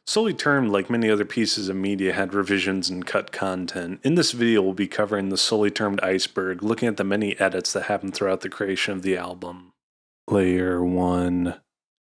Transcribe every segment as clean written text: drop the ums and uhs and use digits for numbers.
Solely Termed, like many other pieces of media, had revisions and cut content. In this video, we'll be covering the Solely Termed Iceberg, looking at the many edits that happened throughout the creation of the album. Layer 1,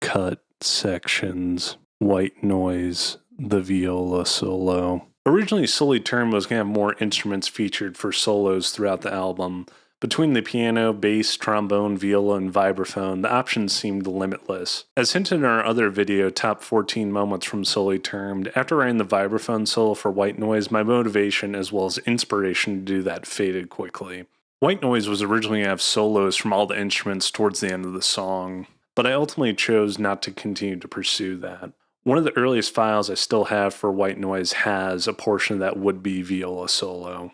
cut sections, white noise, the viola solo. Originally, Solely Termed was going to have more instruments featured for solos throughout the album. Between the piano, bass, trombone, viola, and vibraphone, the options seemed limitless. As hinted in our other video, Top 14 Moments from Solely Termed, after writing the vibraphone solo for White Noise, my motivation as well as inspiration to do that faded quickly. White Noise was originally going to have solos from all the instruments towards the end of the song, but I ultimately chose not to continue to pursue that. One of the earliest files I still have for White Noise has a portion of that would-be viola solo.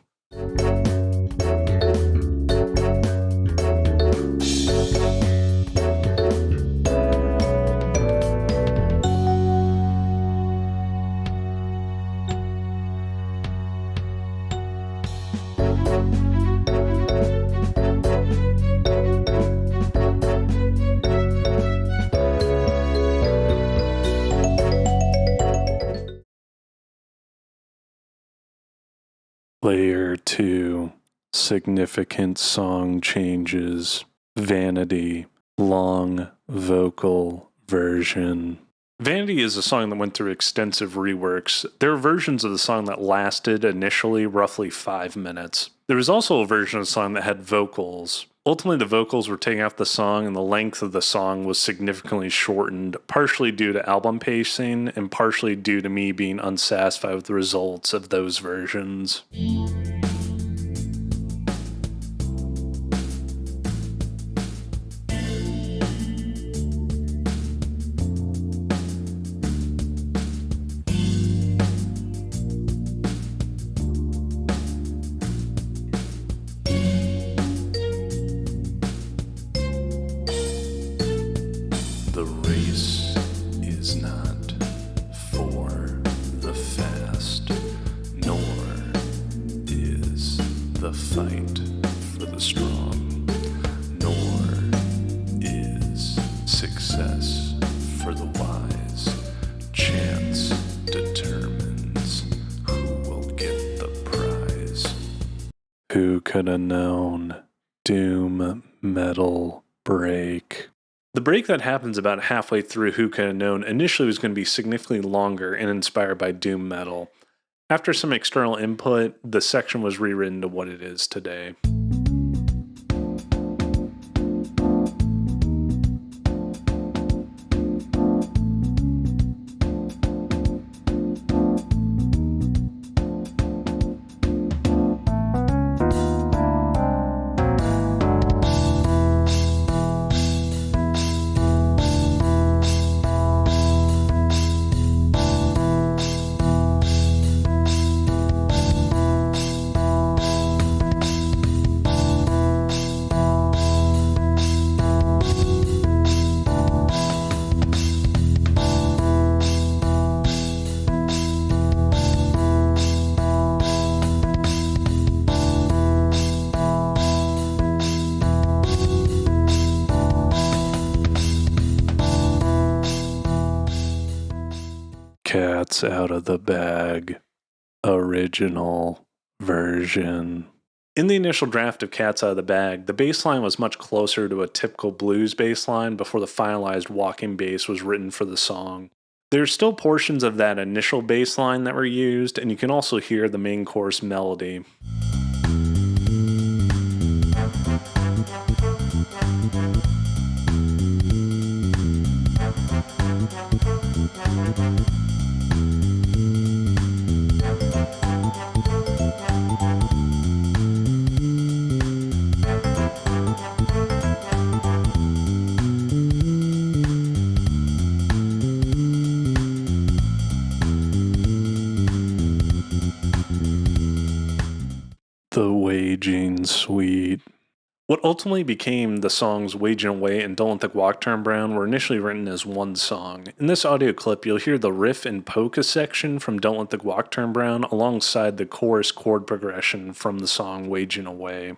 Layer 2, significant song changes, Vanity, long vocal version. Vanity is a song that went through extensive reworks. There are versions of the song that lasted initially roughly 5 minutes. There was also a version of the song that had vocals. Ultimately, the vocals were taken off the song and the length of the song was significantly shortened, partially due to album pacing and partially due to me being unsatisfied with the results of those versions. The race is not for the fast, nor is the fight for the strong, nor is success for the wise. Chance determines who will get the prize. Who could have known? Doom metal break. The break that happens about halfway through Who Could Have Known initially was going to be significantly longer and inspired by doom metal. After some external input, the section was rewritten to what it is today. Cat's Out of the Bag, original version. In the initial draft of Cat's Out of the Bag, the bass line was much closer to a typical blues bass line before the finalized walking bass was written for the song. There's still portions of that initial bass line that were used, and you can also hear the main chorus melody. The Waging Suite. What ultimately became the songs Waging Away and Don't Let the Guac Turn Brown were initially written as one song. In this audio clip, you'll hear the riff and polka section from Don't Let the Guac Turn Brown alongside the chorus chord progression from the song Waging Away.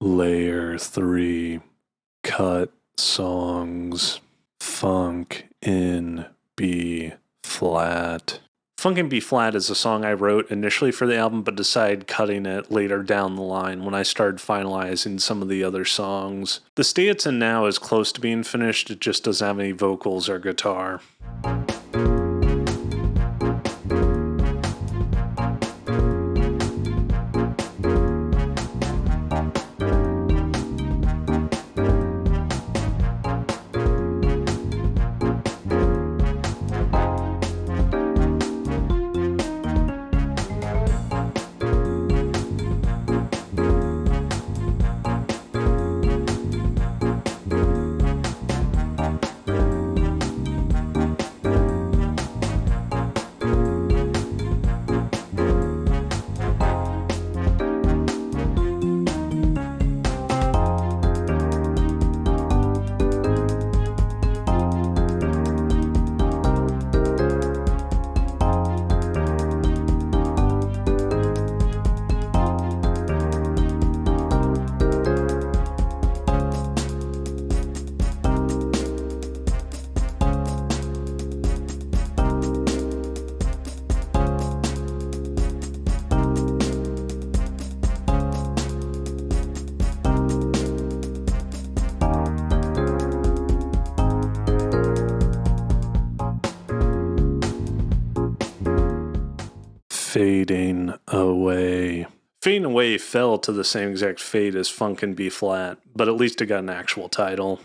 Layer 3, cut songs, funk in B flat. Funk in B flat is a song I wrote initially for the album, but decided cutting it later down the line when I started finalizing some of the other songs. The state it's in now is close to being finished, it just doesn't have any vocals or guitar. Fading Away. Fading Away fell to the same exact fate as Funk in B flat, but at least it got an actual title.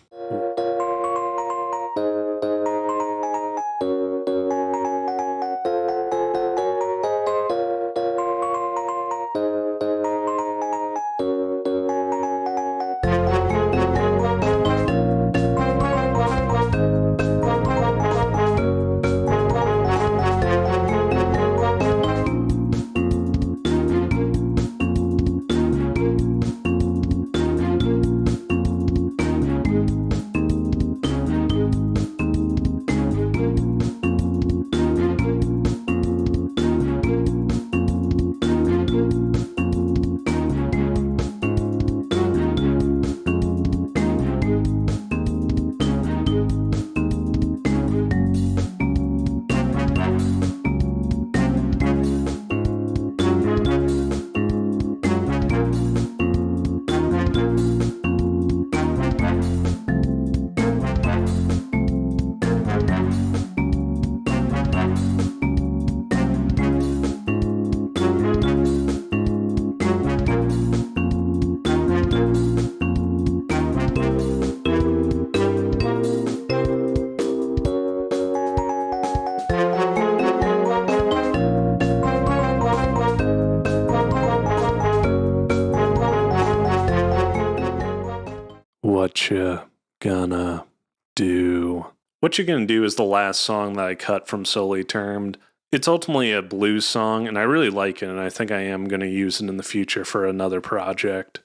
What You Gonna Do. What You Gonna Do is the last song that I cut from Solely Termed. It's ultimately a blues song, and I really like it, and I think I am going to use it in the future for another project.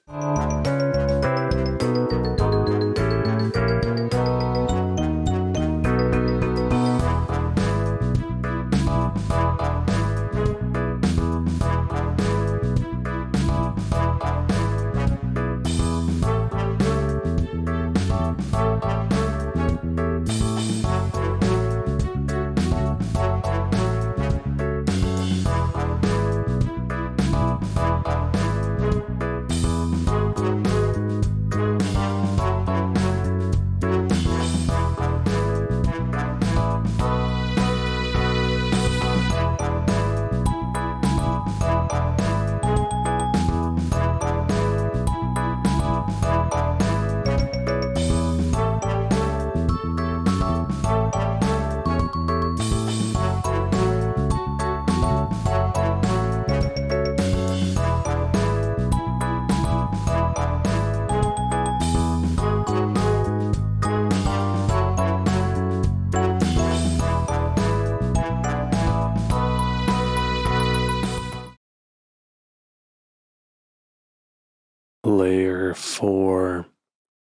Layer 4,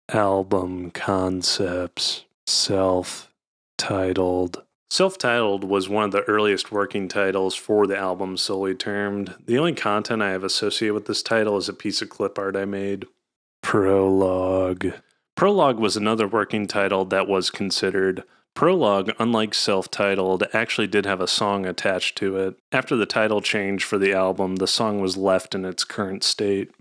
Album Concepts, Self-Titled. Self-Titled was one of the earliest working titles for the album Solely Termed. The only content I have associated with this title is a piece of clip art I made. Prologue. Prologue was another working title that was considered. Prologue, unlike self-titled, actually did have a song attached to it. After the title change for the album, the song was left in its current state.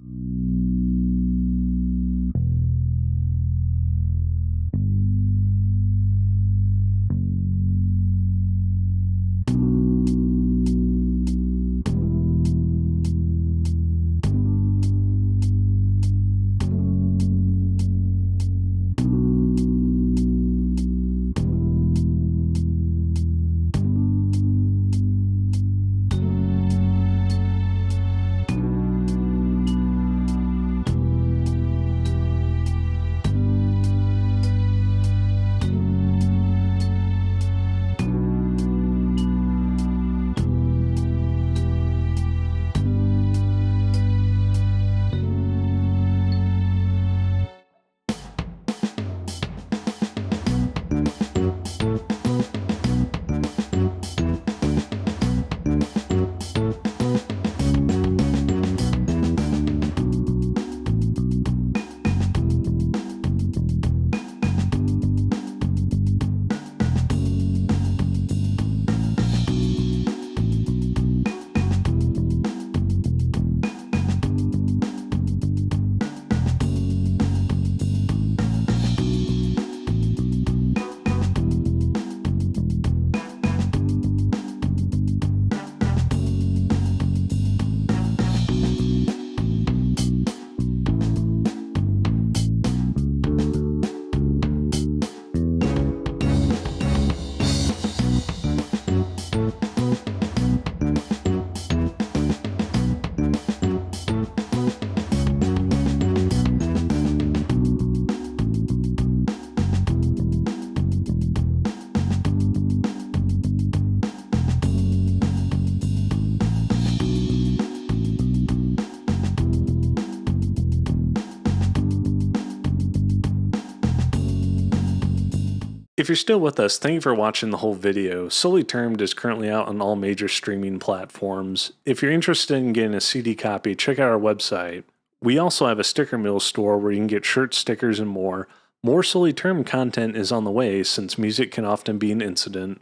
If you're still with us, thank you for watching the whole video. Solely Termed is currently out on all major streaming platforms. If you're interested in getting a CD copy, check out our website. We also have a sticker mill store where you can get shirts, stickers, and more. More Solely Termed content is on the way since music can often be an incident.